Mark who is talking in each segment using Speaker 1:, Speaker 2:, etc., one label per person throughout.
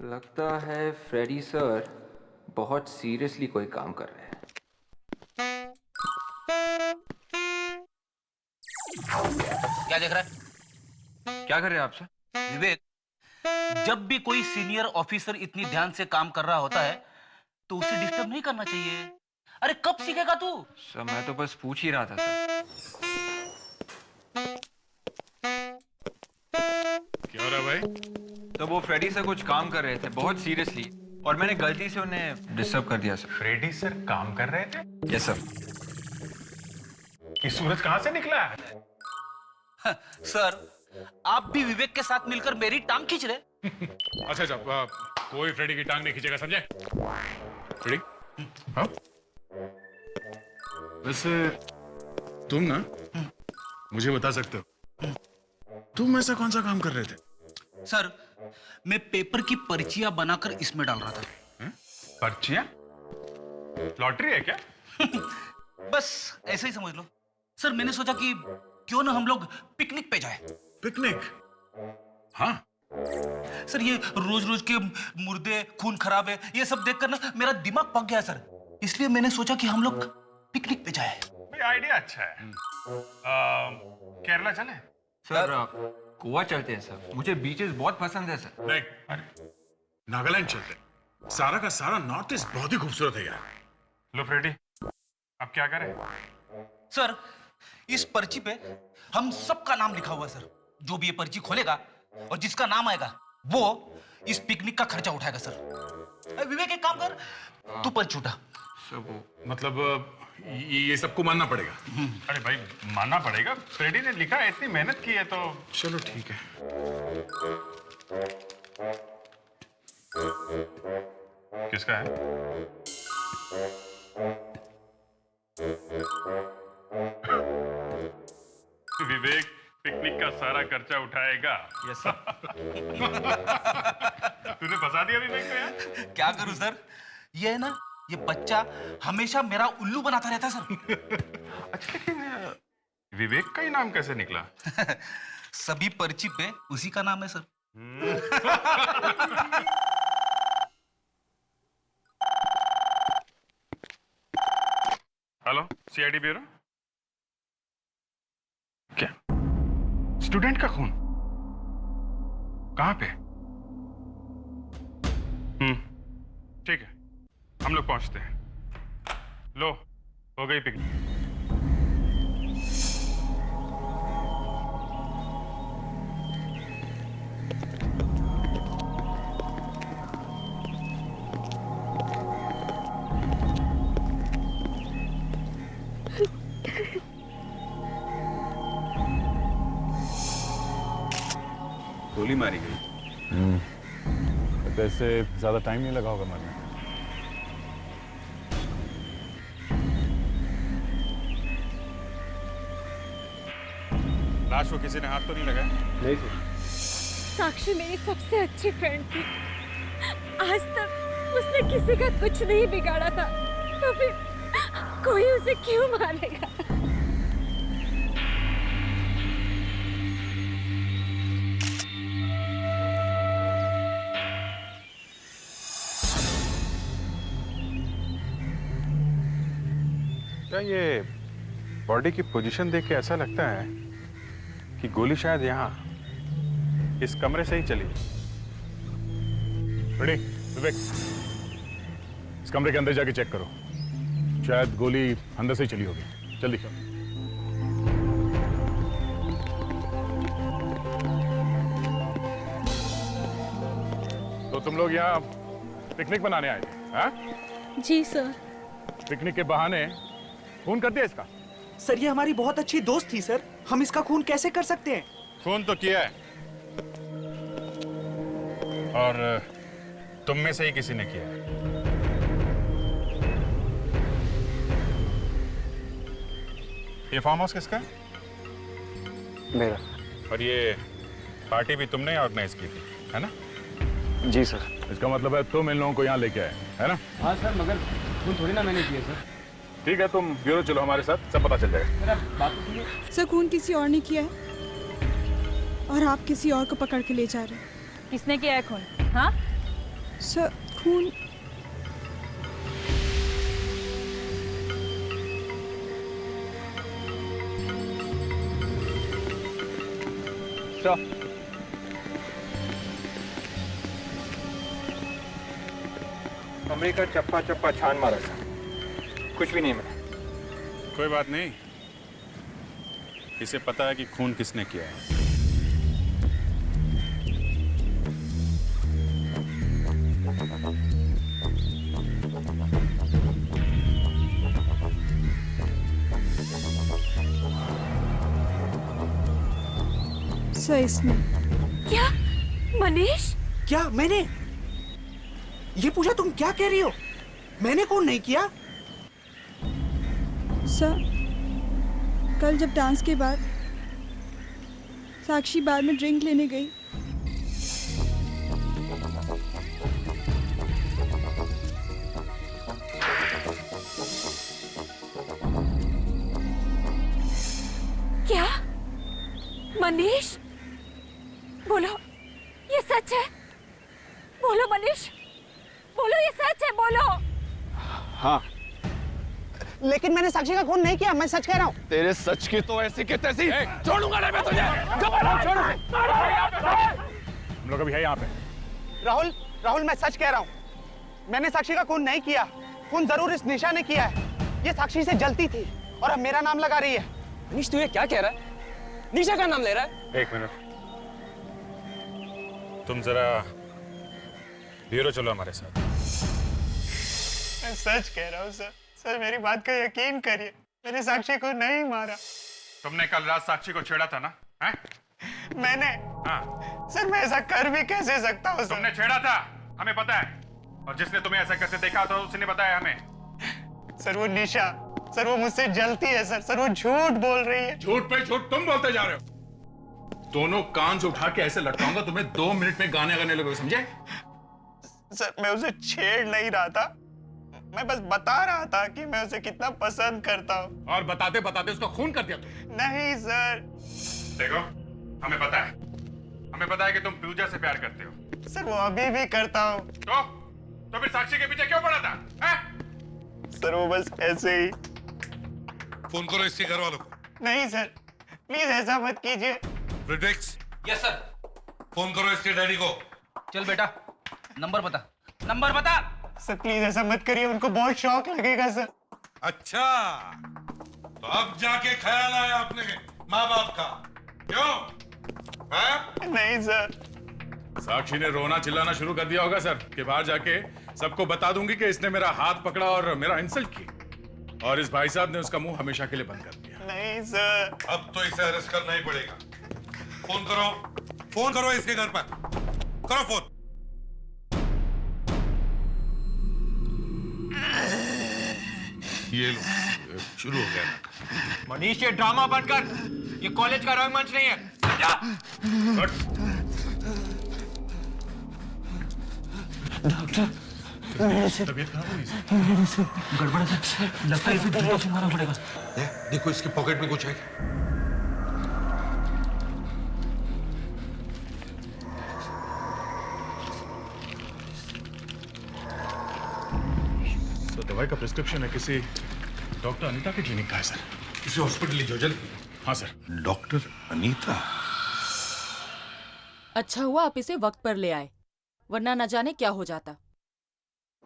Speaker 1: लगता है Freddy sir बहुत सीरियसली कोई काम कर रहे हैं।
Speaker 2: क्या देख रहा है?
Speaker 1: क्या कर रहे हैं आप सर?
Speaker 2: विवेक, जब भी कोई सीनियर ऑफिसर इतनी ध्यान से काम कर रहा होता है तो उसे डिस्टर्ब नहीं करना चाहिए। अरे कब सीखेगा तू?
Speaker 1: सर मैं तो बस पूछ ही रहा था सर।
Speaker 3: क्या हो रहा है भाई?
Speaker 1: तो वो फ्रेडी सर कुछ काम कर रहे थे बहुत सीरियसली और मैंने गलती से उन्हें डिस्टर्ब कर दिया सर।
Speaker 3: फ्रेडी सर काम कर रहे थे?
Speaker 1: Yes sir.
Speaker 3: ये सूरज कहां से निकला है?
Speaker 2: सर, आप भी विवेक के साथ मिलकर मेरी टांग खींच रहे।
Speaker 3: अच्छा अच्छा, कोई फ्रेडी की टांग नहीं खींचेगा, समझे? फ्रेडी? हाँ? वैसे तुम ना मुझे बता सकते हो तुम ऐसा कौन सा काम कर रहे थे?
Speaker 2: सर, मैं पेपर की पर्चियां बनाकर इसमें डाल रहा था।
Speaker 3: पर्चियां? लॉटरी है क्या?
Speaker 2: बस ऐसे ही समझ लो। सर, मैंने सोचा कि क्यों ना हम लोग पिकनिक पे जाए।
Speaker 3: पिकनिक? हाँ।
Speaker 2: सर, ये रोज रोज के मुर्दे, खून खराब है, ये सब देखकर ना मेरा दिमाग पक गया सर। इसलिए मैंने सोचा कि हम लोग पिकनिक पे जाए।
Speaker 3: भाई आइडिया अच्छा है। केरला चले?
Speaker 1: सर गोवा चलते हैं सर, मुझे बीचेस बहुत पसंद है सर।
Speaker 3: नहीं, अरे नागालैंड चलते हैं। सारा का सारा नॉर्थ ईस्ट बहुत ही खूबसूरत है यार। लो फ्रेडी, अब क्या करें?
Speaker 2: सर, इस पर्ची पे हम सबका नाम लिखा हुआ है सर। जो भी ये पर्ची खोलेगा और जिसका नाम आएगा वो इस पिकनिक का खर्चा उठाएगा सर। विवेक, एक काम कर, तू पर्ची उठा।
Speaker 1: सर वो
Speaker 3: मतलब ये सबको मानना पड़ेगा? अरे भाई मानना पड़ेगा, फ्रेडी ने लिखा है, इतनी मेहनत की है तो चलो ठीक है। किसका है? विवेक पिकनिक का सारा खर्चा उठाएगा।
Speaker 1: Yes sir.
Speaker 3: तूने फंसा दिया विवेक को यार।
Speaker 2: क्या करूं सर, ये है ना, ये बच्चा हमेशा मेरा उल्लू बनाता रहता है सर।
Speaker 3: अच्छा लेकिन विवेक का ही नाम कैसे निकला?
Speaker 2: सभी पर्ची पे उसी का नाम है सर।
Speaker 3: Hello, CID bureau. क्या स्टूडेंट का खून? कहां पे? ठीक है, हम लोग पहुंचते हैं। लो, हो गई पिकनिक।
Speaker 4: गोली मारी गई।
Speaker 5: वैसे ज्यादा टाइम नहीं लगा होगा मरने।
Speaker 3: लाश को किसी ने हाथ तो नहीं लगाया?
Speaker 4: नहीं सर।
Speaker 6: साक्षी मेरी सबसे अच्छी फ्रेंड थी। आज तक उसने किसी का कुछ नहीं बिगाड़ा था, तो फिर कोई उसे क्यों मारेगा?
Speaker 5: क्या ये बॉडी की पोजीशन देख के ऐसा लगता है कि गोली शायद यहाँ इस कमरे से ही चली। रेडी विवेक, इस कमरे के अंदर जाके चेक करो, शायद गोली अंदर से ही चली होगी। जल्दी करो। तो तुम लोग यहाँ पिकनिक मनाने आए थे? हाँ?
Speaker 6: जी सर।
Speaker 5: पिकनिक के बहाने खून कर दिया इसका?
Speaker 7: सर, ये हमारी बहुत अच्छी दोस्त थी सर, हम इसका खून कैसे कर सकते हैं?
Speaker 3: खून तो किया है, और तुम में से ही किसी ने किया है। ये फार्म हाउस किसका है?
Speaker 4: मेरा।
Speaker 3: और ये पार्टी भी तुमने ऑर्गेनाइज की थी, है ना?
Speaker 4: जी सर।
Speaker 5: इसका मतलब है तुम इन लोगों को यहाँ लेके आए, है ना?
Speaker 4: हाँ सर, मगर खून थोड़ी ना मैंने किया सर।
Speaker 5: ठीक है, तुम ब्यूरो चलो हमारे साथ, सब पता चल जाएगा।
Speaker 4: मेरा बात तो सुनिए।
Speaker 6: सर, खून किसी और ने किया है और आप किसी और को पकड़ के ले जा रहे हैं।
Speaker 8: किसने किया है खून? हाँ, सर खून
Speaker 4: सर कमरे का चप्पा चप्पा छान मारा था, कुछ भी नहीं मिला।
Speaker 5: कोई बात नहीं, इसे पता है कि खून किसने किया है।
Speaker 8: सर इसमें
Speaker 6: क्या मनीष?
Speaker 7: क्या मैंने? ये पूजा तुम क्या कह रही हो? मैंने खून नहीं किया।
Speaker 8: सर कल जब डांस के बाद साक्षी बार में ड्रिंक लेने गई,
Speaker 6: क्या मनीष? बोलो ये सच है? बोलो मनीष, बोलो ये सच है, बोलो।
Speaker 4: हाँ,
Speaker 7: लेकिन मैंने साक्षी का खून नहीं किया, मैं सच कह रहा हूँ।
Speaker 4: तेरे सच की तो ऐसी की तैसी छोड़ूंगा नहीं मैं तुझे।
Speaker 5: हम लोग अभी है यहाँ पे।
Speaker 7: राहुल, राहुल मैं सच कह रहा हूँ, मैंने साक्षी का खून नहीं किया। खून जरूर इस निशा ने किया है। ये साक्षी से जलती थी और अब मेरा नाम लगा रही है।
Speaker 4: मनीष तू ये क्या कह रहा है? निशा का नाम ले रहा है?
Speaker 5: एक मिनट, तुम जरा ब्यूरो चलो हमारे साथ।
Speaker 9: मैं सच कह रहा हूँ सर। सर मेरी बात का यकीन करिए, मैंने साक्षी को नहीं मारा।
Speaker 5: तुमने कल रात साक्षी को छेड़ा था ना? हैं?
Speaker 9: मैंने?
Speaker 5: हाँ।
Speaker 9: सर मैं ऐसा कर भी कैसे सकता हूँ सर?
Speaker 5: तुमने छेड़ा था, हमें पता है। और जिसने तुम्हें ऐसा कैसे देखा था उसने बताया हमें।
Speaker 9: सर वो निशा, सर वो मुझसे जलती है सर। सर वो झूठ बोल रही है।
Speaker 5: झूठ पे झूठ तुम बोलते जा रहे हो। दोनों कान से उठा के ऐसे लटकाऊंगा तुम्हें, 2 मिनट में गाने गाने लगोगे, समझे?
Speaker 9: सर मैं उसे छेड़ नहीं रहा था, मैं बस बता रहा था कि मैं उसे कितना पसंद करता हूँ।
Speaker 5: और बताते बताते उसका खून कर दिया तुम।
Speaker 9: नहीं सर।
Speaker 5: देखो, हमें पता है कि तुम पूजा से प्यार करते हो।
Speaker 9: सर वो अभी भी करता हूँ।
Speaker 5: तो फिर साक्षी के पीछे क्यों पड़ा था? हैं?
Speaker 9: सर वो बस ऐसे ही।
Speaker 10: फोन करो इसके घर वालों को।
Speaker 9: नहीं सर, प्लीज ऐसा मत कीजिए।
Speaker 10: Predix,
Speaker 2: yes sir.
Speaker 10: फोन करो इसके डैडी को।
Speaker 2: चल बेटा, नंबर बता, नंबर बता।
Speaker 9: सर प्लीज ऐसा मत करिए, उनको बहुत शौक लगेगा सर।
Speaker 10: अच्छा, तो अब जाके ख्याल आया अपने माँ बाप का, क्यों? है?
Speaker 9: नहीं सर।
Speaker 5: साक्षी ने रोना चिल्लाना शुरू कर दिया होगा सर कि बाहर जाके सबको बता दूंगी कि इसने मेरा हाथ पकड़ा और मेरा इंसल्ट की, और इस भाई साहब ने उसका मुंह हमेशा के लिए बंद कर दिया।
Speaker 9: नहीं सर।
Speaker 10: अब तो इसे अरेस्ट करना ही पड़ेगा। फोन करो इसके घर पर, करो फोन। ये लो, शुरू हो गया।
Speaker 1: मनीष ये ड्रामा बंद कर, ये कॉलेज का रंगमंच नहीं है। जा।
Speaker 5: तबीयत खराब हुई?
Speaker 2: गड़बड़ है सर, लगता है इसे जूतों से मारना पड़ेगा।
Speaker 10: देखो इसके पॉकेट में कुछ है।
Speaker 5: तो दवाई का प्रिस्क्रिप्शन है किसी डॉक्टर अनीता के क्लिनिक का है सर।
Speaker 10: किसी हॉस्पिटल ले जाओ जल्दी।
Speaker 5: हाँ सर।
Speaker 10: डॉक्टर अनीता?
Speaker 11: अच्छा हुआ आप इसे वक्त पर ले आए, वरना न जाने क्या हो जाता।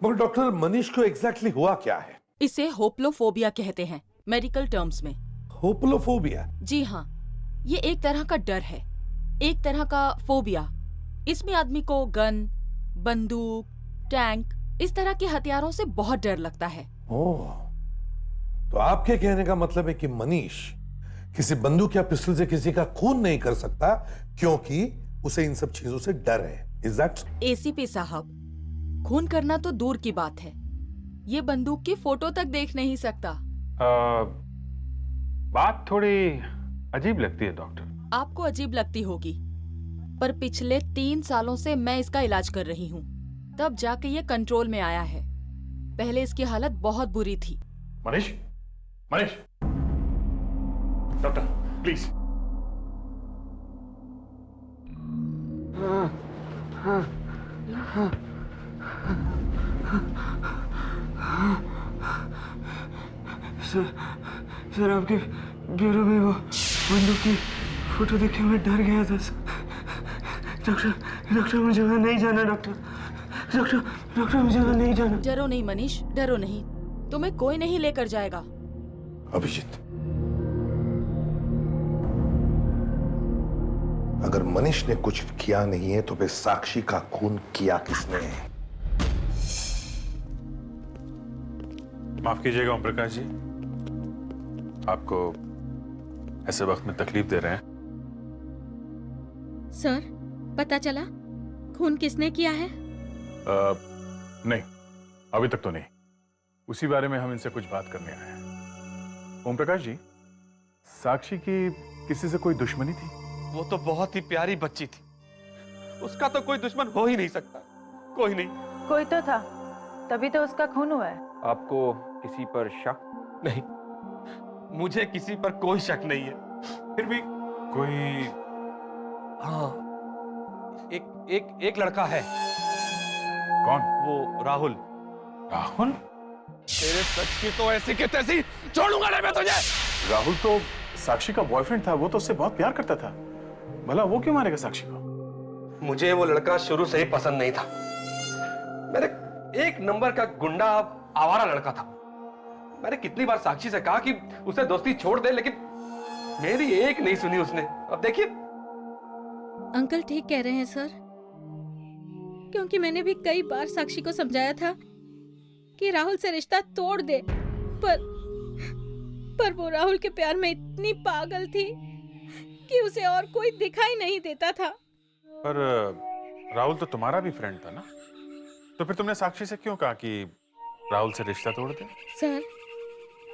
Speaker 10: मगर डॉक्टर मनीष को एग्जैक्टली हुआ क्या है?
Speaker 11: इसे होप्लोफोबिया कहते हैं मेडिकल टर्म्स में।
Speaker 10: होप्लोफोबिया?
Speaker 11: जी हाँ, ये एक तरह का डर है, एक तरह का फोबिया। इसमें आदमी को गन, बंदूक, टैंक, इस तरह के हथियारों से बहुत डर लगता है।
Speaker 10: ओह, तो आपके कहने का मतलब है कि मनीष किसी बंदूक या पिस्टल से किसी का खून नहीं कर सकता क्योंकि उसे इन सब चीजों से डर है। Is that?
Speaker 11: एसीपी साहब, खून करना तो दूर की बात है, ये बंदूक की फोटो तक देख नहीं सकता।
Speaker 5: बात थोड़ी अजीब लगती है डॉक्टर।
Speaker 11: आपको अजीब लगती होगी, पर पिछले 3 सालों से मैं इसका इलाज कर रही हूँ, तब जाके ये कंट्रोल में आया है। पहले इसकी हालत बहुत बुरी थी।
Speaker 5: Manish, Manish, doctor please.
Speaker 12: Sir आपके ब्यूरो में वो बंदूक की फोटो देख के मैं डर गया था सर। डॉक्टर मुझे वहाँ नहीं जाना डॉक्टर मुझे वहाँ नहीं जाना।
Speaker 11: डरो नहीं मनीष, डरो नहीं, तुम्हें कोई नहीं लेकर जाएगा।
Speaker 10: अभिजीत, अगर मनीष ने कुछ किया नहीं है तो फिर साक्षी का खून किया किसने है?
Speaker 3: माफ कीजिएगा ओम प्रकाश जी, आपको ऐसे वक्त में तकलीफ दे रहे हैं।
Speaker 6: सर, पता चला खून किसने किया है?
Speaker 3: नहीं, अभी तक तो नहीं। उसी बारे में हम इनसे कुछ बात करने आए हैं। ओम प्रकाश जी, साक्षी की किसी से कोई दुश्मनी थी?
Speaker 7: वो तो बहुत ही प्यारी बच्ची थी, उसका तो कोई दुश्मन हो ही नहीं सकता। कोई नहीं।
Speaker 13: कोई तो था, तभी तो उसका खून हुआ है।
Speaker 4: आपको किसी पर शक?
Speaker 7: नहीं, मुझे किसी पर कोई शक नहीं है।
Speaker 3: फिर भी कोई?
Speaker 7: हाँ, एक लड़का है।
Speaker 3: कौन?
Speaker 7: वो राहुल।
Speaker 3: राहुल?
Speaker 7: तेरे सच की तो ऐसी की तैसी छोड़ूंगा नहीं मैं तुझे।
Speaker 3: राहुल तो साक्षी का बॉयफ्रेंड था, वो तो उससे बहुत प्यार करता था। भला वो क्यों मारेगा साक्षी को?
Speaker 7: मुझे वो लड़का शुरू से ही पसंद नहीं था। मेरे एक नंबर का गुंडा आवारा लड़का था। मैंने कितनी बार साक्षी से कहा कि उसे दोस्ती छोड़ दे, लेकिन मेरी एक नहीं सुनी उसने। अब देखिए।
Speaker 6: अंकल ठीक कह रहे हैं सर, क्योंकि मैंने भी कई बार साक्षी को समझाया था कि राहुल से रिश्ता तोड़ दे, पर वो राहुल के प्यार में इतनी पागल थी कि उसे और कोई दिखाई नहीं देता था।
Speaker 3: पर राहुल तो तुम्हारा भी फ्रेंड था ना, तो फिर तुमने साक्षी से क्यों कहा कि राहुल से रिश्ता तोड़ दे?
Speaker 6: सर,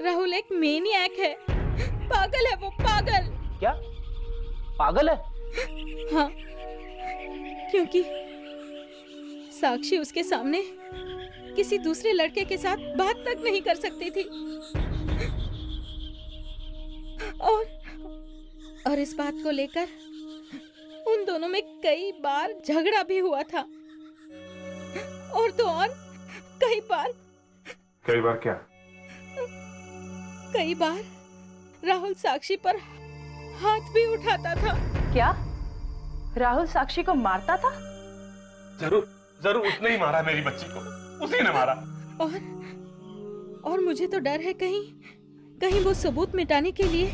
Speaker 6: राहुल एक मेनियक है, पागल है वो, पागल।
Speaker 2: क्या पागल है?
Speaker 6: हाँ, क्योंकि साक्षी उसके सामने किसी दूसरे लड़के के साथ बात तक नहीं कर सकती थी, और इस बात को लेकर उन दोनों में कई बार झगड़ा भी हुआ था, और तो और कई बार
Speaker 3: क्या?
Speaker 6: कई बार राहुल साक्षी पर हाथ भी उठाता था।
Speaker 13: क्या राहुल साक्षी को मारता था?
Speaker 7: जरूर उसने ही मारा मेरी बच्ची को, उसी ने मारा।
Speaker 6: और मुझे तो डर है कहीं वो सबूत मिटाने के लिए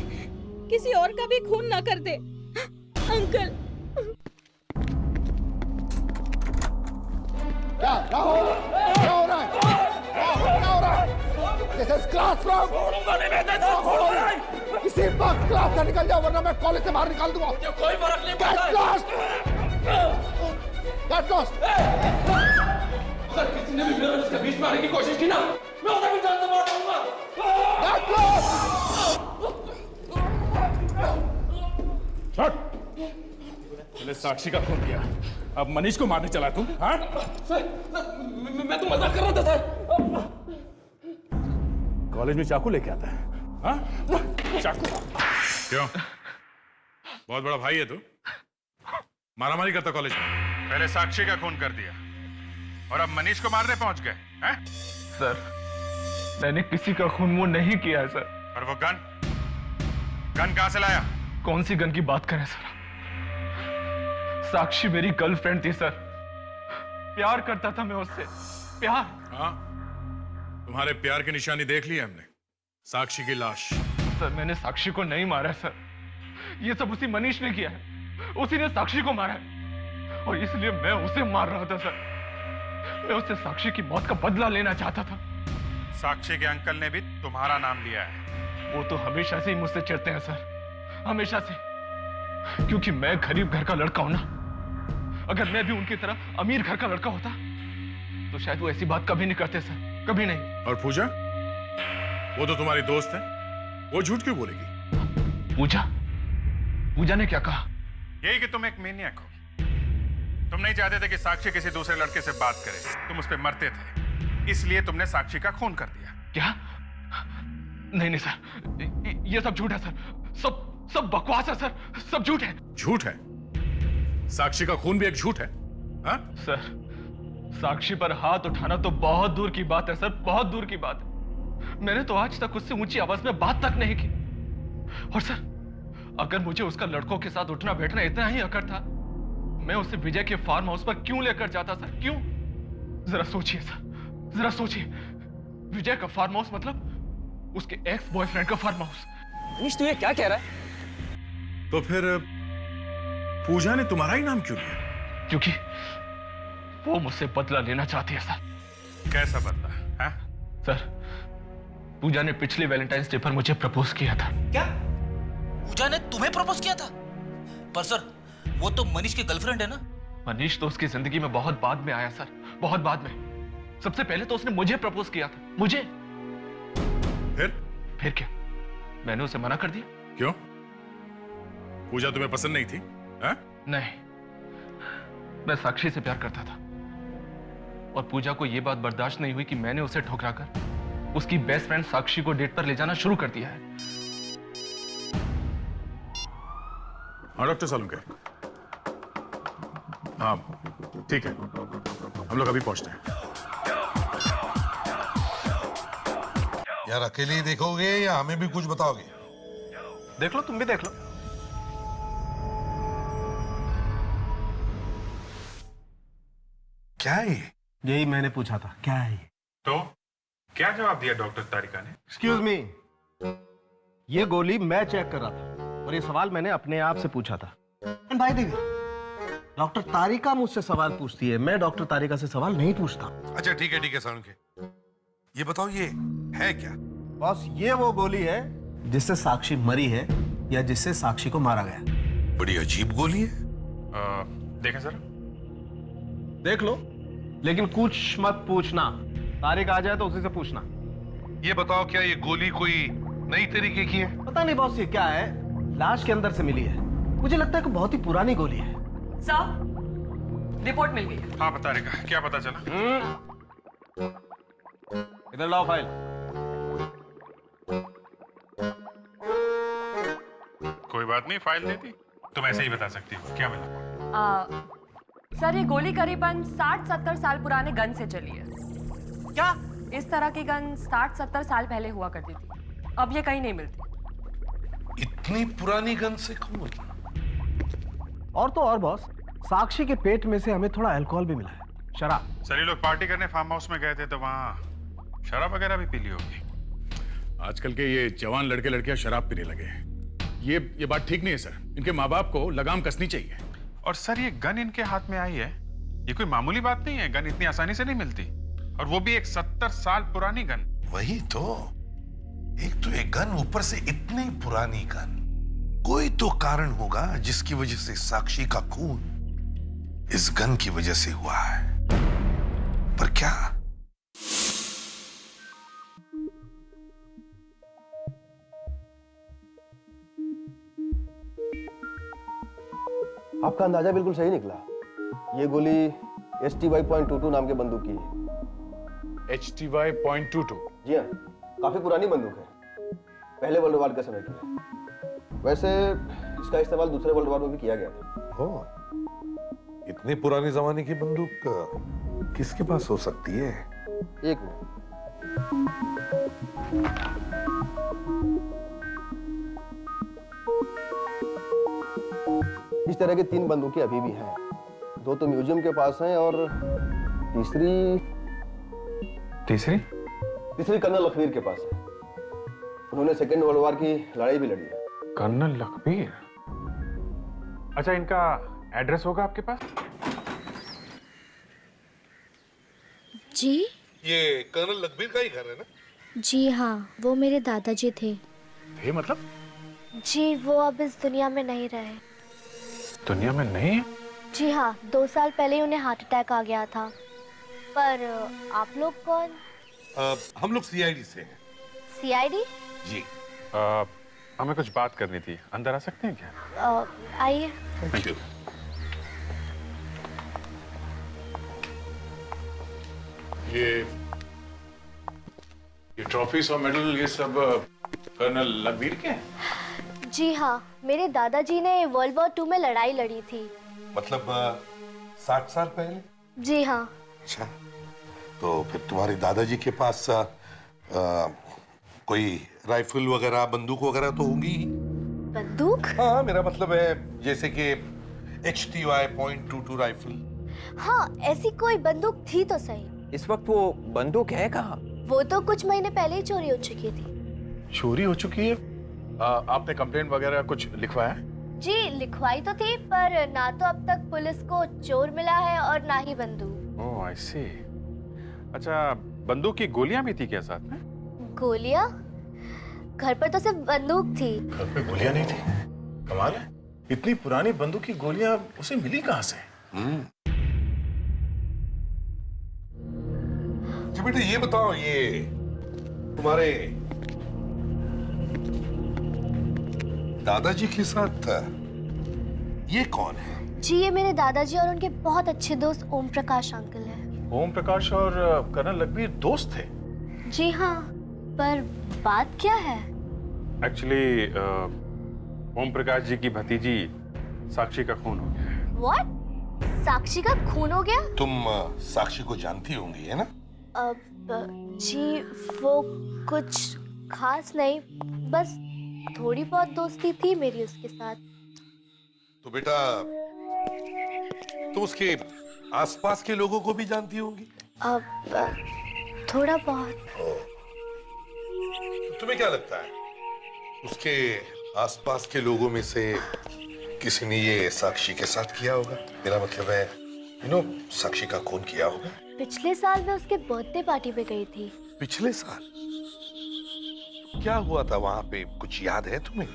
Speaker 6: किसी और का भी खून ना कर दे। अंकल।
Speaker 10: क्या राहुल, क्या हो रहा है? क्या हो रहा है? This is classroom. इसी वक्त क्लास से निकल जाओ, वरना मैं कॉलेज से बाहर निकाल दूंगा।
Speaker 7: कोई फर्क नहीं पड़ता।
Speaker 10: Get lost. Get lost.
Speaker 7: अगर किसी ने भी मेरे और उसके बीच में आने की कोशिश की ना, मैं उसे भी जान से मार दूंगा।
Speaker 10: Get lost.
Speaker 5: पहले साक्षी का खून किया, अब मनीष को मारने चला तू? हाँ?
Speaker 7: मैं तो मजाक कर रहा था सर।
Speaker 5: कॉलेज में चाकू लेके आता है? हाँ? चाकू? क्यों? बहुत बड़ा भाई है तू? मारामारी करता कॉलेज में? पहले साक्षी का खून कर दिया और अब मनीष को मारने पहुंच गए हैं?
Speaker 12: सर, मैंने किसी का खून वो नहीं किया है सर।
Speaker 5: और वो गन कहां से लाया?
Speaker 12: कौन सी गन की बात करें सर? साक्षी मेरी गर्लफ्रेंड थी सर, प्यार करता था मैं उससे, प्यार।
Speaker 5: हाँ, तुम्हारे प्यार की निशानी देख ली है हमने, साक्षी की लाश।
Speaker 12: सर, मैंने साक्षी को नहीं मारा है सर, ये सब उसी मनीष ने किया है, उसी ने साक्षी को मारा है, और इसलिए मैं उसे मार रहा था सर। मैं उससे साक्षी की मौत का बदला लेना चाहता था।
Speaker 5: साक्षी के अंकल ने भी तुम्हारा नाम लिया है।
Speaker 12: वो तो हमेशा से ही मुझसे चिढ़ते हैं सर, हमेशा से, क्योंकि मैं गरीब घर का लड़का हूं ना। अगर मैं भी उनकी तरह अमीर घर का लड़का होता तो शायद वो ऐसी बात कभी नहीं करते सर, कभी नहीं।
Speaker 5: और पूजा, वो तो तुम्हारी दोस्त है, वो झूठ क्यों बोलेगी?
Speaker 12: पूजा ने क्या कहा?
Speaker 5: यही कि तुम एक मेनियक हो। तुम नहीं चाहते थे कि साक्षी किसी दूसरे लड़के से बात करे, तुम उस पर मरते थे, इसलिए तुमने साक्षी का खून कर दिया।
Speaker 12: क्या? नहीं सर, ये सब झूठ है सर, सब बकवास है सर, सब झूठ है।
Speaker 5: झूठ है? साक्षी का खून भी एक झूठ है? हाँ?
Speaker 12: सर, साक्षी पर हाथ उठाना तो बहुत दूर की बात है सर, बहुत दूर की बात है। मैंने तो आज तक उससे ऊंची आवाज में बात तक नहीं की। और सर, अगर मुझे उसका लड़कों के साथ उठना बैठना इतना ही अकड़ था, मैं उसे विजय के फार्म हाउस पर क्यों लेकर जाता सर? क्यों? जरा सोचिए सर, जरा सोचिए। विजय का फार्म हाउस मतलब उसके एक्स बॉयफ्रेंड का फार्म हाउस।
Speaker 14: मनीष, तू ये क्या कह रहा है?
Speaker 5: तो फिर पूजा ने तुम्हारा ही नाम क्यों लिया?
Speaker 12: क्योंकि वो मुझसे बदला लेना चाहती है सर।
Speaker 5: कैसा बदला? हाँ?
Speaker 12: सर, पूजा ने पिछले वैलेंटाइंस डे पर मुझे प्रपोज किया था।
Speaker 2: क्या? पूजा ने तुम्हें प्रपोज किया था? पर सर, वो तो मनीष की गर्लफ्रेंड है ना?
Speaker 12: मनीष तो उसकी जिंदगी में बहुत बाद में आया सर, बहुत बाद में। सबसे पहले तो उसने मुझे प्रपोज किया था, मुझे। फिर क्या? मैंने उसे मना कर दिया।
Speaker 5: क्यों? पूजा तुम्हें पसंद नहीं थी? हाँ?
Speaker 12: नहीं, मैं साक्षी से प्यार करता था और पूजा को यह बात बर्दाश्त नहीं हुई कि मैंने उसे ठुकराकर उसकी बेस्ट फ्रेंड साक्षी को डेट पर ले जाना शुरू कर दिया है।
Speaker 5: हाँ डॉक्टर सालुंके, हाँ ठीक है, हम लोग अभी पहुंचते हैं।
Speaker 10: यार अकेले ही देखोगे या हमें भी कुछ बताओगे?
Speaker 14: देख लो, तुम भी देख लो।
Speaker 10: क्या है
Speaker 14: यही मैंने पूछा था, क्या है ये?
Speaker 5: तो क्या जवाब दिया डॉक्टर तारिका ने?
Speaker 14: एक्सक्यूज मी, ये गोली मैं चेक कर रहा था और ये सवाल मैंने अपने आप से पूछा था। एंड भाई देखिए, डॉक्टर तारिका मुझसे सवाल पूछती है, मैं डॉक्टर तारिका से सवाल नहीं पूछता।
Speaker 10: अच्छा ठीक है सालुंके, ये बताओ ये है क्या?
Speaker 14: बॉस, ये वो गोली है जिससे साक्षी मरी है या जिससे साक्षी को मारा गया।
Speaker 10: बड़ी अजीब गोली है।
Speaker 5: देखें सर।
Speaker 14: देख लो, लेकिन कुछ मत पूछना। तारिका आ जाए तो उसी से पूछना।
Speaker 10: ये बताओ, क्या ये गोली कोई नई तरीके की है?
Speaker 14: पता नहीं बॉस, ये क्या है, लाश के अंदर से मिली है। मुझे लगता है कि बहुत ही पुरानी गोली है।
Speaker 13: सर, रिपोर्ट मिल गई है।
Speaker 5: हाँ बता रेखा, क्या पता चला?
Speaker 14: इधर लाओ फाइल।
Speaker 5: कोई बात नहीं, फाइल दे दी, तुम ऐसे ही बता सकती हो। क्या मिला?
Speaker 13: सर, ये गोली करीबन 60-70 साल पुराने गन से चली है।
Speaker 2: क्या?
Speaker 13: इस तरह की गन 60-70 साल पहले हुआ करती थी, अब ये कहीं नहीं मिलती।
Speaker 10: इतनी पुरानी गन से कौन?
Speaker 14: और तो और बॉस, साक्षी के पेट में से हमें थोड़ा अल्कोहल भी मिला है, शराब।
Speaker 5: सर, ये लोग पार्टी करने फार्म हाउस में गए थे तो वहाँ शराब वगैरह भी पी ली होगी। आजकल के ये जवान लड़के लड़कियां शराब पीने लगे हैं। ये बात ठीक नहीं है सर। इनके माँ बाप को लगाम कसनी चाहिए। और सर, ये गन इनके हाथ में आई है, ये कोई मामूली बात नहीं है। गन इतनी आसानी से नहीं मिलती, और वो भी एक 70 साल पुरानी गन।
Speaker 10: वही तो, एक तो एक गन, ऊपर से इतनी पुरानी गन। कोई तो कारण होगा जिसकी वजह से साक्षी का खून इस गन की वजह से हुआ है। पर क्या?
Speaker 14: आपका अंदाजा बिल्कुल सही निकला। ये गोली STY.22 नाम के बंदूक की है।
Speaker 5: HTY.22?
Speaker 14: जी हाँ, काफी पुरानी बंदूक है, पहले वर्ल्ड वार के समय की है। वैसे इसका इस्तेमाल दूसरे वर्ल्ड वार में भी किया गया था।
Speaker 10: ओह, इतनी पुरानी जमाने की बंदूक किसके पास हो सकती है?
Speaker 14: एक मिनट। इस तरह की 3 बंदूकें अभी भी हैं। 2 तो म्यूजियम के पास हैं और तीसरी कर्नल लखवीर के पास है। उन्होंने सेकेंड वर्ल्ड वार की लड़ाई भी लड़ी है।
Speaker 5: कर्नल लखवीर? अच्छा, इनका एड्रेस होगा आपके पास?
Speaker 15: जी?
Speaker 10: ये कर्नल लखवीर का ही घर है ना?
Speaker 15: जी हाँ, वो मेरे दादाजी थे।
Speaker 5: मतलब?
Speaker 15: जी, वो अब इस दुनिया में नहीं रहे।
Speaker 5: दुनिया में नहीं है?
Speaker 15: जी हाँ, 2 साल पहले उन्हें हार्ट अटैक आ गया था। पर आप लोग कौन?
Speaker 10: हम लोग CID से हैं।
Speaker 15: CID?
Speaker 10: जी।
Speaker 5: हमें कुछ बात करनी थी, अंदर आ सकते हैं क्या?
Speaker 15: आइए।
Speaker 10: Thank you.
Speaker 5: ये ट्रॉफीज और मेडल, ये सब कर्नल लखवीर के हैं?
Speaker 15: जी हाँ, मेरे दादाजी ने वर्ल्ड वॉर 2 में लड़ाई लड़ी थी।
Speaker 10: मतलब 60 साल पहले?
Speaker 15: जी हाँ।
Speaker 10: अच्छा, तो फिर तुम्हारे दादाजी के पास कोई राइफल वगैरह, बंदूक वगैरह तो होंगी ही।
Speaker 15: बंदूक?
Speaker 10: हाँ, मेरा मतलब है जैसे कि HTY .22 राइफल।
Speaker 15: हाँ, ऐसी कोई बंदूक थी तो सही।
Speaker 4: इस वक्त वो बंदूक है कहाँ?
Speaker 15: वो तो कुछ महीने पहले ही चोरी हो चुकी थी।
Speaker 3: चोरी हो चुकी है? आपने कंप्लेंट वगैरह कुछ लिखवाया?
Speaker 15: जी लिखवाई तो थी, पर ना तो अब तक पुलिस को चोर मिला है और ना ही बंदूक।
Speaker 3: ओह आई सी। अच्छा, बंदूक की गोलियां भी थी क्या साथ में?
Speaker 15: गोलियां? घर पर तो सिर्फ बंदूक थी।
Speaker 3: घर पे गोलियां नहीं थी? कमाल है, इतनी पुरानी बंदूक की गोलियां उसे मिली कहां से?
Speaker 10: अच्छा बेटा ये बताओ, ये तुम्हारे दादाजी के साथ ये कौन है?
Speaker 15: जी ये मेरे दादाजी और उनके बहुत अच्छे दोस्त ओम प्रकाश अंकल हैं।
Speaker 3: ओम प्रकाश और कर्नल लखबीर दोस्त थे?
Speaker 15: जी हाँ, पर बात क्या है?
Speaker 3: एक्चुअली ओम प्रकाश जी की भतीजी साक्षी का खून हो गया है।
Speaker 15: What? साक्षी का खून हो गया?
Speaker 10: तुम साक्षी को जानती होंगी है ना?
Speaker 15: जी वो कुछ खास नहीं, बस थोड़ी बहुत दोस्ती थी मेरी उसके साथ।
Speaker 10: तो बेटा तुम उसके आसपास के लोगों को भी जानती होंगी?
Speaker 15: थोड़ा बहुत।
Speaker 10: तुम्हें क्या लगता है उसके आसपास के लोगों में से किसी ने ये साक्षी के साथ किया होगा? मेरा मतलब है साक्षी का खून किया होगा।
Speaker 15: पिछले साल मैं उसके बर्थडे पार्टी पे गई थी।
Speaker 10: पिछले साल? क्या हुआ था वहां पे, कुछ याद है तुम्हें?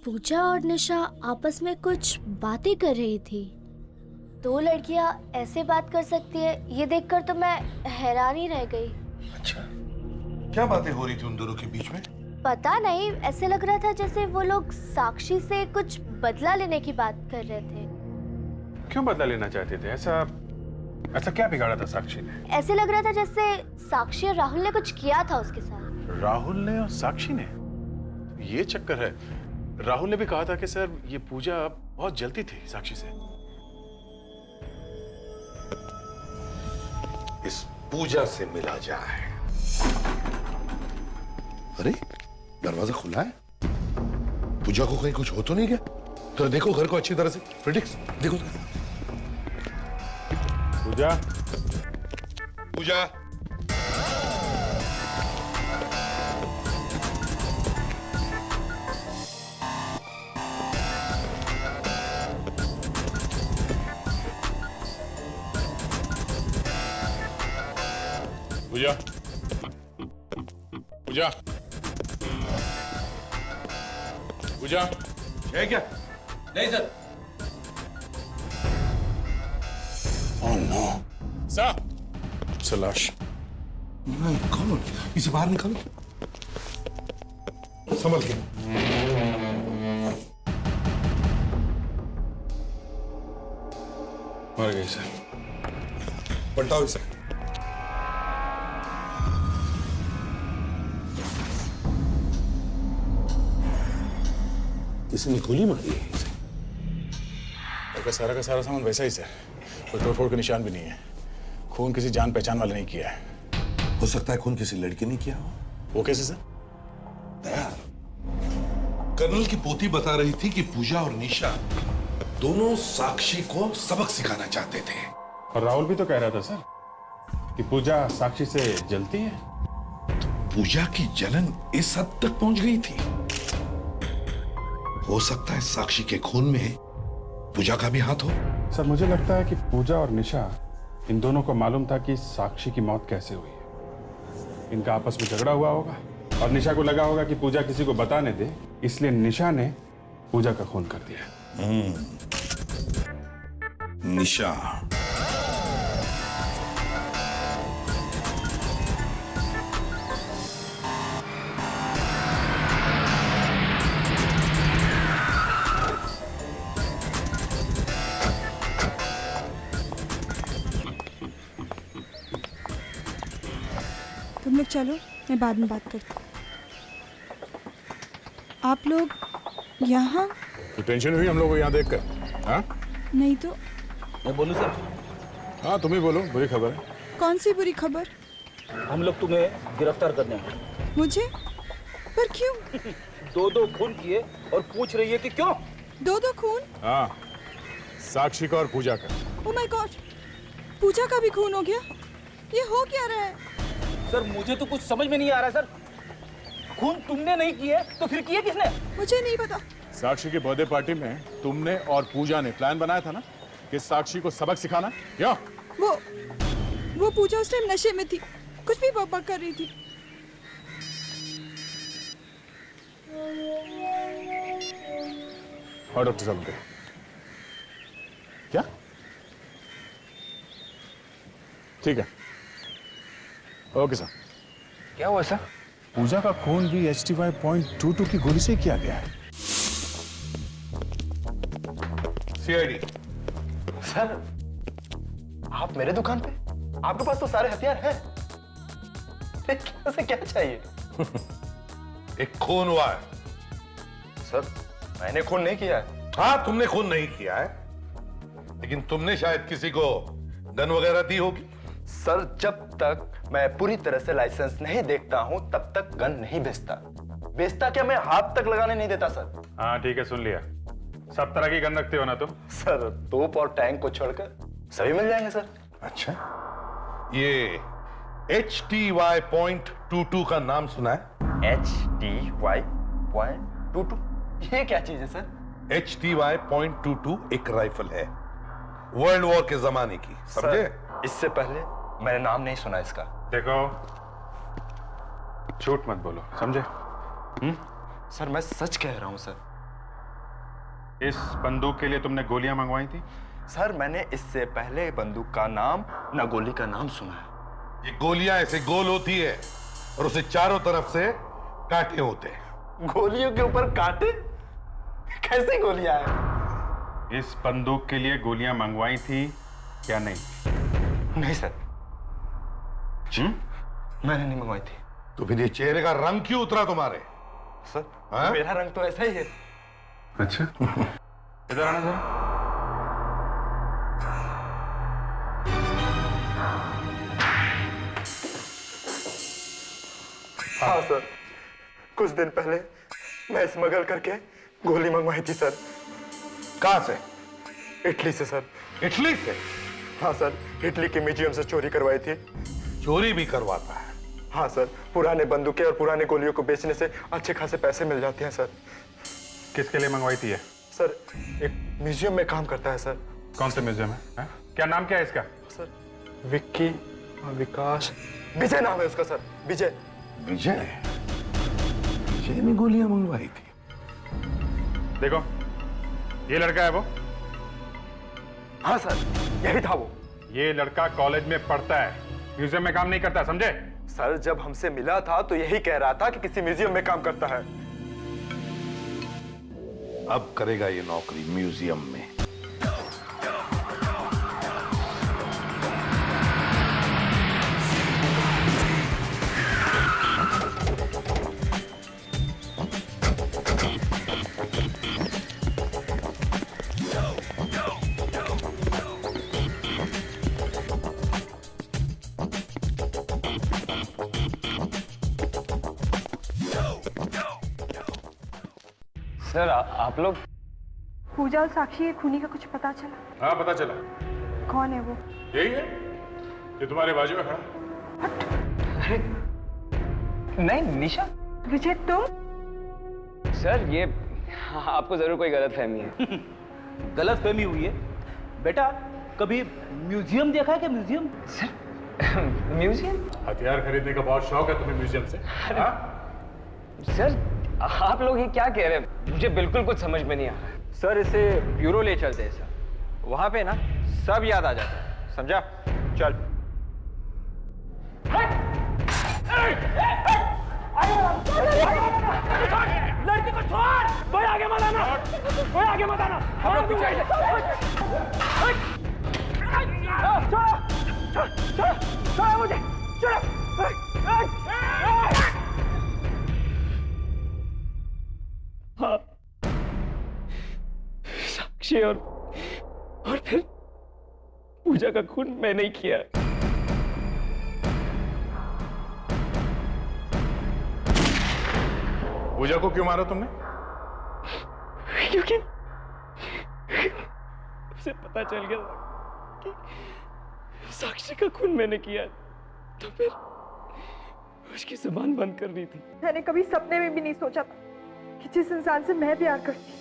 Speaker 15: पूजा और निशा आपस में कुछ बातें कर रही थी। दो लड़कियां ऐसे बात कर सकती है, ये देखकर तो मैं हैरान ही रह गई।
Speaker 10: अच्छा, क्या बातें हो रही थी उन दोनों के बीच में?
Speaker 15: पता नहीं, ऐसे लग रहा था जैसे वो लोग साक्षी से कुछ बदला लेने की बात कर रहे थे।
Speaker 3: क्यों बदला लेना चाहते थे? ऐसा क्या बिगाड़ा था साक्षी ने?
Speaker 15: ऐसे लग रहा था जैसे साक्षी और राहुल ने कुछ किया था उसके साथ।
Speaker 3: राहुल ने और साक्षी ने? ये चक्कर है। राहुल ने भी कहा था कि सर ये पूजा बहुत जलती थी साक्षी से।
Speaker 10: इस पूजा से मिला जाए। अरे दरवाजा खुला है, पूजा को कहीं कुछ हो तो नहीं गया? तो देखो घर को अच्छी तरह से, फ्रेडिक्स देखो तो।
Speaker 3: पूजा,
Speaker 10: पूजा,
Speaker 5: पूजा, पूजा, पूजा
Speaker 10: है क्या?
Speaker 2: नहीं सर।
Speaker 10: ओह नो
Speaker 5: सर,
Speaker 3: सलाश।
Speaker 10: कौन? इसे बाहर निकालो, संभल के।
Speaker 3: मर गई सर।
Speaker 10: पलटाओ इसे। किसी ने गोली मारी है इसे।
Speaker 3: का सारा सामान वैसा ही सर, कोई तोड़फोड़ का निशान भी नहीं है। खून किसी जान पहचान वाले ने किया है।
Speaker 10: हो सकता है खून किसी लड़के ने किया हो।
Speaker 3: वो कैसे सर?
Speaker 10: दयाल, कर्नल की पोती बता रही थी कि पूजा और निशा दोनों साक्षी को सबक सिखाना चाहते थे।
Speaker 3: और राहुल भी तो कह रहा था सर कि पूजा साक्षी से जलती है।
Speaker 10: तो पूजा की जलन इस हद तक पहुंच गई थी। हो सकता है साक्षी के खून में पूजा का भी हाथ हो।
Speaker 3: सर मुझे लगता है कि पूजा और निशा, इन दोनों को मालूम था कि साक्षी की मौत कैसे हुई है। इनका आपस में झगड़ा हुआ होगा और निशा को लगा होगा कि पूजा किसी को बताने दे, इसलिए निशा ने पूजा का खून कर दिया।
Speaker 10: निशा,
Speaker 8: तुम लोग चलो, मैं बाद में बात करती हूँ। आप लोग यहाँ?
Speaker 3: तो टेंशन हुई हम लोग को यहाँ देखकर? हाँ?
Speaker 8: नहीं तो।
Speaker 12: मैं बोलूँ सर?
Speaker 3: हाँ तुम ही बोलो, बुरी खबर है।
Speaker 8: कौन सी बुरी खबर?
Speaker 12: हम लोग तुम्हें गिरफ्तार करने आए।
Speaker 8: मुझे? पर क्यों?
Speaker 14: दो खून किए और पूछ रही है कि क्यों?
Speaker 8: दो खून?
Speaker 3: हाँ, साक्षी का और पूजा का।
Speaker 8: ओह माय गॉड, पूजा का भी खून हो गया? ये हो क्या रहा है?
Speaker 14: सर मुझे तो कुछ समझ में नहीं आ रहा सर। खून तुमने नहीं किए तो फिर किए किसने?
Speaker 8: मुझे नहीं पता।
Speaker 3: साक्षी की बर्थडे पार्टी में तुमने और पूजा ने प्लान बनाया था ना कि साक्षी को सबक सिखाना। क्या?
Speaker 8: वो पूजा उस टाइम नशे में थी, कुछ भी बकबक कर रही थी।
Speaker 3: और डॉक्टर साहब के क्या? ठीक है, ओके सर।
Speaker 1: क्या हुआ सर?
Speaker 3: पूजा का खून भी HT5.22 की गोली से किया गया है।
Speaker 10: सीआईडी
Speaker 14: सर आप मेरे दुकान पे? आपके पास तो सारे हथियार हैं। से क्या चाहिए?
Speaker 10: एक खून हुआ है।
Speaker 14: सर मैंने खून नहीं किया है।
Speaker 10: हाँ तुमने खून नहीं किया है, लेकिन तुमने शायद किसी को गन वगैरह दी होगी।
Speaker 14: सर जब तक मैं पूरी तरह से लाइसेंस नहीं देखता हूं तब तक गन नहीं बेचता क्या मैं हाथ तक लगाने नहीं देता सर।
Speaker 3: हाँ ठीक है, सुन लिया। सब तरह की गन रखते हो ना तुम?
Speaker 14: सर तोप और टैंक को छोड़कर सभी मिल जाएंगे सर।
Speaker 10: अच्छा, ये HTY.22 का नाम सुना है?
Speaker 14: HTY.22 ये क्या चीज है सर?
Speaker 10: HTY.22 एक राइफल है, वर्ल्ड वॉर के जमाने की, समझे?
Speaker 14: इससे पहले मैंने नाम नहीं सुना इसका।
Speaker 3: देखो, झूठ मत बोलो, समझे?
Speaker 14: सर मैं सच कह रहा हूं सर।
Speaker 3: इस बंदूक के लिए तुमने गोलियां मंगवाई थी?
Speaker 14: सर मैंने इससे पहले बंदूक का नाम न गोली का नाम सुना है।
Speaker 10: ये गोलियां ऐसे गोल होती है और उसे चारों तरफ से कांटे होते हैं।
Speaker 14: गोलियों के ऊपर कांटे? कैसी गोलियां हैं?
Speaker 3: इस बंदूक के लिए गोलियां मंगवाई थी क्या नहीं?
Speaker 14: नहीं सर, मैंने नहीं मंगवाई थी।
Speaker 10: तो फिर ये चेहरे का रंग क्यों उतरा तुम्हारे?
Speaker 14: सर
Speaker 10: हाँ?
Speaker 14: मेरा रंग तो ऐसा ही है।
Speaker 3: अच्छा, इधर आना जरा।
Speaker 14: हाँ सर, कुछ दिन पहले मैं स्मगल करके गोली मंगवाई थी सर।
Speaker 10: कहां से?
Speaker 14: इटली से सर।
Speaker 10: इटली से?
Speaker 14: हाँ सर, इटली के म्यूजियम से चोरी करवाई थी।
Speaker 10: चोरी भी करवाता है?
Speaker 14: हाँ सर, पुराने बंदूकें और पुराने गोलियों को बेचने से अच्छे खासे पैसे मिल जाते हैं सर।
Speaker 3: किसके लिए मंगवाई थी ये?
Speaker 14: सर एक म्यूजियम में काम करता है सर।
Speaker 3: कौन से म्यूजियम है? क्या नाम क्या है इसका?
Speaker 14: सर विक्की, विकास, विजय नाम है उसका सर। विजय।
Speaker 10: विजय? विजय ने गोलियां मंगवाई थी?
Speaker 3: देखो, ये लड़का है वो?
Speaker 14: हाँ सर, यही था वो।
Speaker 3: ये लड़का कॉलेज में पढ़ता है, म्यूजियम में काम नहीं करता, समझे?
Speaker 14: सर जब हमसे मिला था तो यही कह रहा था कि किसी म्यूजियम में काम करता है।
Speaker 10: अब करेगा ये नौकरी म्यूजियम में।
Speaker 4: सर आप लोग?
Speaker 8: पूजा और साक्षी के खूनी का कुछ पता चला?
Speaker 3: हाँ पता चला।
Speaker 8: कौन है वो?
Speaker 3: यही है, ये तुम्हारे बाजू में खड़ा।
Speaker 4: अरे नहीं निशा।
Speaker 8: विजय तुम?
Speaker 4: सर ये आपको जरूर कोई गलतफहमी है।
Speaker 14: गलतफहमी हुई है? बेटा कभी म्यूजियम देखा है क्या? म्यूजियम?
Speaker 4: Sir museum?
Speaker 3: हथियार खरीदने का बहुत शौक है तुम्हें म्यूजियम से? हाँ?
Speaker 4: सर आप लोग ये क्या कह रहे हैं? मुझे बिल्कुल कुछ समझ में नहीं आ रहा है। सर इसे ब्यूरो ले चलते हैं सर, वहां पे ना सब याद आ जाता है, समझा? चल।
Speaker 12: लड़की को छोड़, कोई आगे मत आना, कोई आगे मत आना।
Speaker 4: हम लोग पीछे आएंगे।
Speaker 12: छोड़ो मुझे, छोड़ो। हाँ, साक्षी और फिर पूजा का खून मैं नहीं किया।
Speaker 5: पूजा को क्यों मारा तुमने?
Speaker 4: क्योंकि उसे पता चल गया था कि साक्षी का खून मैंने किया, तो फिर उसकी जुबान बंद कर दी थी।
Speaker 8: मैंने कभी सपने में भी नहीं सोचा था कि जिस इंसान से मैं प्यार करती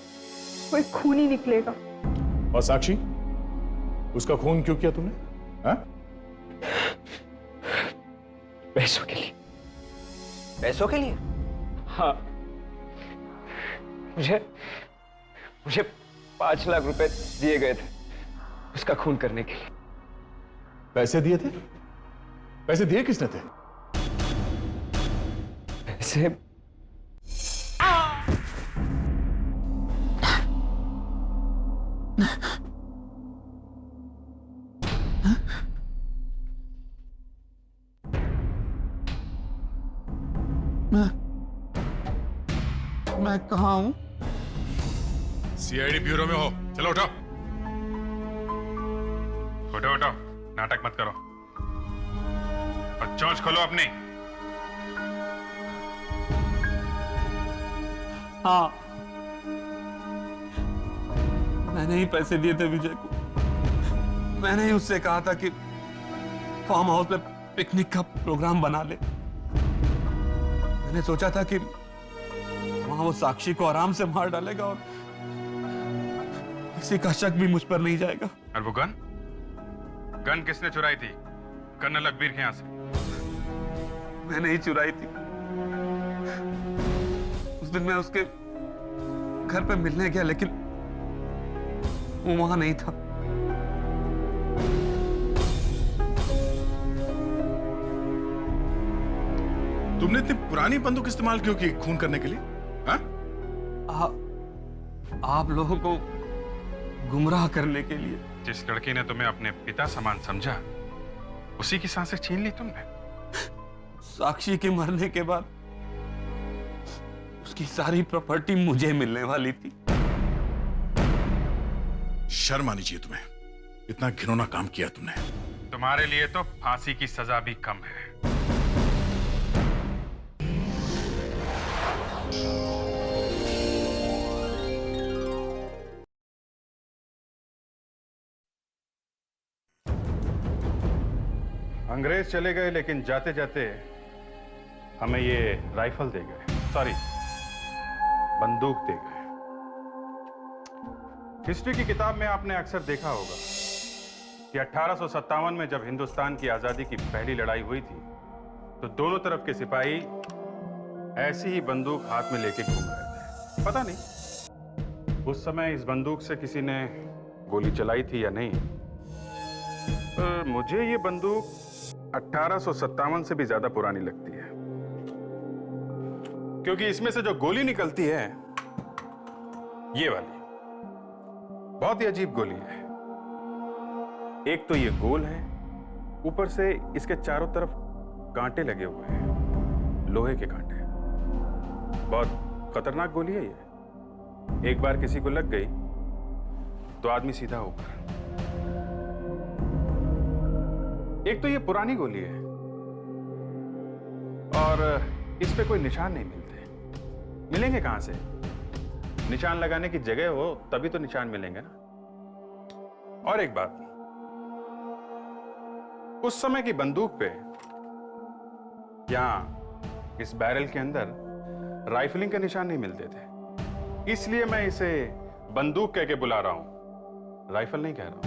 Speaker 8: वो एक खून ही निकलेगा।
Speaker 5: और साक्षी, उसका खून क्यों किया तुमने? हाँ?
Speaker 4: पैसों के लिए।
Speaker 14: पैसों के लिए?
Speaker 4: हाँ, मुझे 5 लाख रुपए दिए गए थे उसका खून करने के लिए।
Speaker 5: पैसे दिए थे? पैसे दिए किसने थे?
Speaker 4: पैसे
Speaker 3: मैं कहाँ हूँ?
Speaker 5: सीआईडी ब्यूरो में हो। चलो उठो उठो उठो, नाटक मत करो और चोंच खोलो अपनी।
Speaker 3: हाँ, मैंने ही पैसे दिए थे विजय को। मैंने ही उससे कहा था कि फार्म हाउस पे पिकनिक का प्रोग्राम बना ले। मैंने सोचा था कि वहां वो साक्षी को आराम से मार डालेगा और किसी का शक भी मुझ पर नहीं जाएगा।
Speaker 5: और वो गन किसने चुराई थी? कर्नल अकबीर के यहां से।
Speaker 3: मैंने ही चुराई थी। उस दिन मैं उसके घर पे मिलने गया, लेकिन वो वहां नहीं था।
Speaker 5: तुमने इतनी पुरानी बंदूक इस्तेमाल क्यों की खून करने के लिए? हाँ?
Speaker 3: आप लोगों को गुमराह करने के लिए।
Speaker 5: जिस लड़की ने तुम्हें अपने पिता समान समझा, उसी की सांसें छीन ली तुमने।
Speaker 3: साक्षी के मरने के बाद उसकी सारी प्रॉपर्टी मुझे मिलने वाली थी।
Speaker 5: शर्म आनी चाहिए तुम्हें, इतना घिनौना काम किया तुमने। तुम्हारे लिए तो फांसी की सजा भी कम है। अंग्रेज चले गए, लेकिन जाते जाते हमें ये राइफल दे गए, सॉरी बंदूक दे गए। हिस्ट्री की किताब में आपने अक्सर देखा होगा कि 1857 में जब हिंदुस्तान की आजादी की पहली लड़ाई हुई थी, तो दोनों तरफ के सिपाही ऐसी ही बंदूक हाथ में लेके घूम रहे थे। पता नहीं उस समय इस बंदूक से किसी ने गोली चलाई थी या नहीं, पर मुझे ये बंदूक 1857 से भी ज्यादा पुरानी लगती है, क्योंकि इसमें से जो गोली निकलती है, ये वाली, बहुत ही अजीब गोली है। एक तो ये गोल है, ऊपर से इसके चारों तरफ कांटे लगे हुए हैं, लोहे के कांटे। बहुत खतरनाक गोली है ये। एक बार किसी को लग गई तो आदमी सीधा ऊपर। एक तो ये पुरानी गोली है और इस पे कोई निशान नहीं मिलते। मिलेंगे कहां से? निशान लगाने की जगह हो तभी तो निशान मिलेंगे ना। और एक बात, उस समय की बंदूक पे यहां इस बैरल के अंदर राइफलिंग के निशान नहीं मिलते थे, इसलिए मैं इसे बंदूक कह के बुला रहा हूं, राइफल नहीं कह रहा हूं।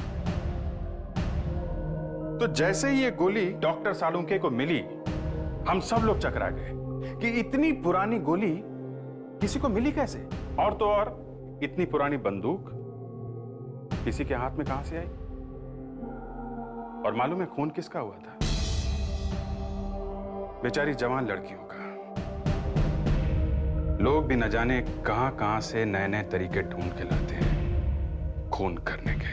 Speaker 5: तो जैसे ही ये गोली डॉक्टर सालुंके को मिली, हम सब लोग चकरा गए कि इतनी पुरानी गोली किसी को मिली कैसे, और तो और इतनी पुरानी बंदूक किसी के हाथ में कहां से आई। और मालूम है खून किसका हुआ था? बेचारी जवान लड़कियों का। लोग भी न जाने कहां कहां से नए नए तरीके ढूंढ के लाते हैं खून करने के।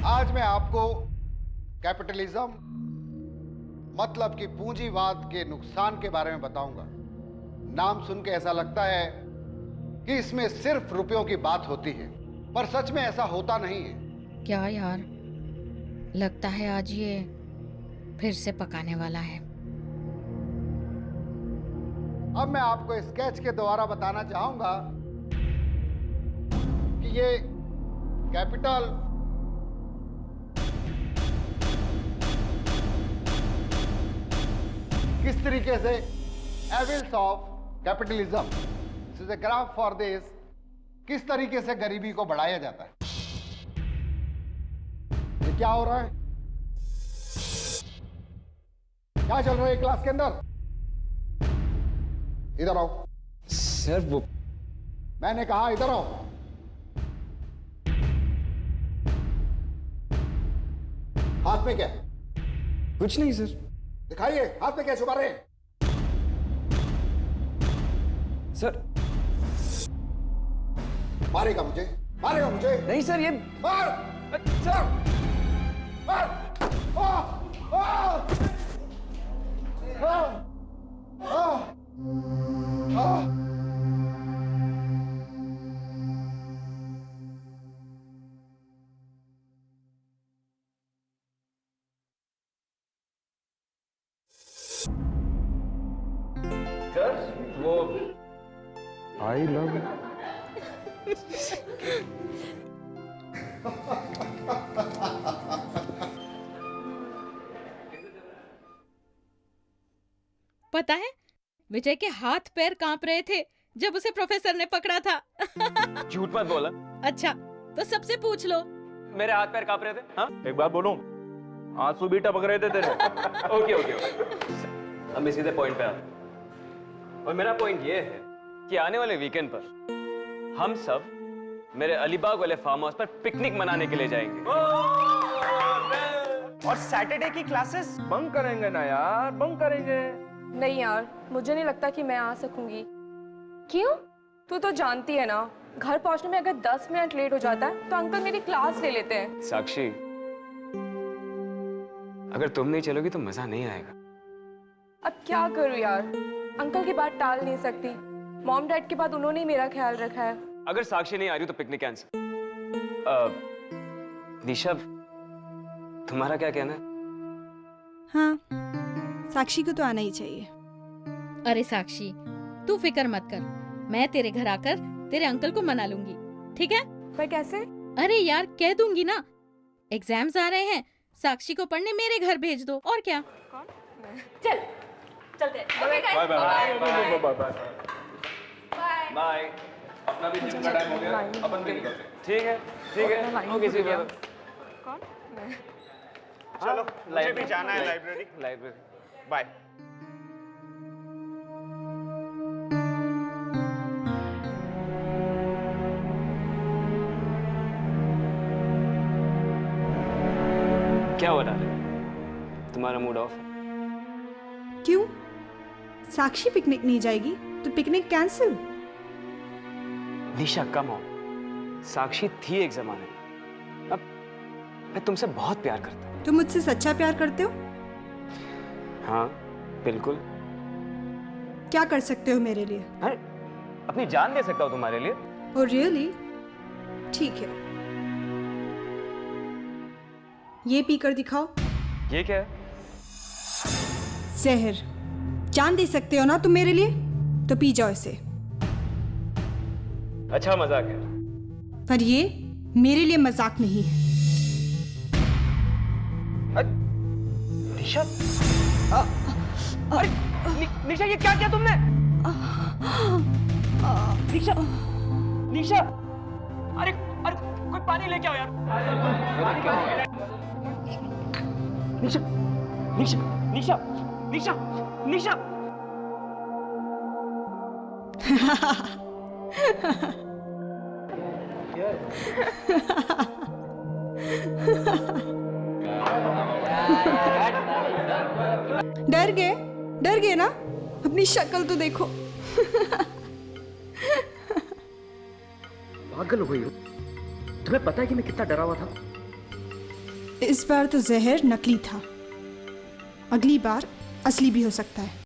Speaker 16: आज मैं आपको कैपिटलिज्म मतलब कि पूंजीवाद के नुकसान के बारे में बताऊंगा। नाम सुन के ऐसा लगता है कि इसमें सिर्फ रुपयों की बात होती है, पर सच में ऐसा होता नहीं है।
Speaker 17: क्या यार, लगता है आज ये फिर से पकाने वाला है।
Speaker 16: अब मैं आपको स्केच के द्वारा बताना चाहूंगा कि ये कैपिटल किस तरीके से evils of capitalism, this is a graph for this, किस तरीके से गरीबी को बढ़ाया जाता है। ये क्या हो रहा है? क्या चल रहा है क्लास के अंदर? इधर आओ।
Speaker 4: सर वो
Speaker 16: मैंने कहा इधर आओ। हाथ में क्या?
Speaker 4: कुछ नहीं सर।
Speaker 16: दिखाइए, हाथ में क्या छुपा रहे हैं?
Speaker 4: सर
Speaker 16: मारेगा मुझे, मारेगा मुझे।
Speaker 4: नहीं सर, ये
Speaker 16: मार सर, मार। आ, आ, आ, आ, आ।
Speaker 4: सर वो
Speaker 3: आई लव
Speaker 11: पता है विजय के हाथ पैर कांप रहे थे जब उसे प्रोफेसर ने पकड़ा था।
Speaker 4: झूठ मत बोला।
Speaker 11: अच्छा तो सबसे पूछ लो।
Speaker 4: मेरे हाथ पैर कांप रहे थे? हाँ एक बात बोलूं, आंसू भी टपक रहे थे तेरे। ओके ओके ओके, हम सीधे पॉइंट पे आते। और मेरा पॉइंट ये है कि आने वाले वीकेंड पर हम सब मेरे अलीबाग वाले फार्म हाउस पर पिकनिक मनाने के लिए जाएंगे।
Speaker 9: और सैटरडे की क्लासेस
Speaker 14: बंक करेंगे ना यार, बंक करेंगे।
Speaker 13: नहीं यार, मुझे नहीं लगता कि मैं आ सकूंगी। क्यों? तू तो जानती है ना, घर पहुंचने में अगर 10 मिनट लेट हो जाता है तो अंकल मेरी क्लास ले लेते हैं।
Speaker 4: साक्षी, अगर तुम नहीं चलोगी तो मजा नहीं आएगा।
Speaker 13: अब क्या करूं यार, अंकल की बात टाल नहीं सकती। मॉम डैड के बाद उन्होंने ही मेरा ख्याल रखा है।
Speaker 4: अगर साक्षी नहीं आ रही तो पिकनिक कैंसिल। दिशा, तुम्हारा क्या कहना है?
Speaker 6: हाँ, साक्षी को तो आना ही चाहिए।
Speaker 11: अरे साक्षी तू फिक्र मत कर, मैं तेरे घर आकर तेरे अंकल को मना लूंगी, ठीक है?
Speaker 13: पर कैसे?
Speaker 11: अरे यार कह दूंगी ना, एग्जाम्स आ रहे हैं, साक्षी को पढ़ने मेरे घर भेज दो, और क्या।
Speaker 13: चल चलते।
Speaker 4: Bye bye bye bye bye. अपना भी जिम का टाइम हो गया, अपन भी निकलते हैं। ठीक है ठीक है, ओके सी बाय।
Speaker 13: कौन?
Speaker 9: चलो मुझे भी जाना है लाइब्रेरी।
Speaker 4: Library
Speaker 9: bye.
Speaker 4: क्या हो रहा है? तुम्हारा मूड ऑफ है?
Speaker 6: क्यों? साक्षी पिकनिक नहीं जाएगी तो picnic cancel?
Speaker 4: Nisha come on, Sakshi थी एक जमाने में, अब मैं तुमसे बहुत प्यार करता हूँ।
Speaker 6: तुम मुझसे सच्चा प्यार करते हो?
Speaker 4: हाँ बिल्कुल।
Speaker 6: क्या कर सकते हो मेरे लिए?
Speaker 4: अरे अपनी जान दे सकता हूँ तुम्हारे लिए।
Speaker 6: Oh really? ठीक है, ये पीकर दिखाओ।
Speaker 4: ये क्या है?
Speaker 6: जहर। जान दे सकते हो ना तुम मेरे लिए, तो पी जाओ इसे।
Speaker 4: अच्छा मजाक है,
Speaker 6: पर ये मेरे लिए मजाक नहीं है।
Speaker 4: निशा, अरे निशा ये क्या किया तुमने? निशा, निशा, अरे अरे कोई पानी लेके आओ यार। निशा, निशा, निशा, निशा, निशा।
Speaker 6: डर गए ना? अपनी शक्ल तो देखो।
Speaker 14: पागल हो गई हो? तुम्हें पता है कि मैं कितना डरा हुआ था?
Speaker 6: इस बार तो जहर नकली था, अगली बार असली भी हो सकता है।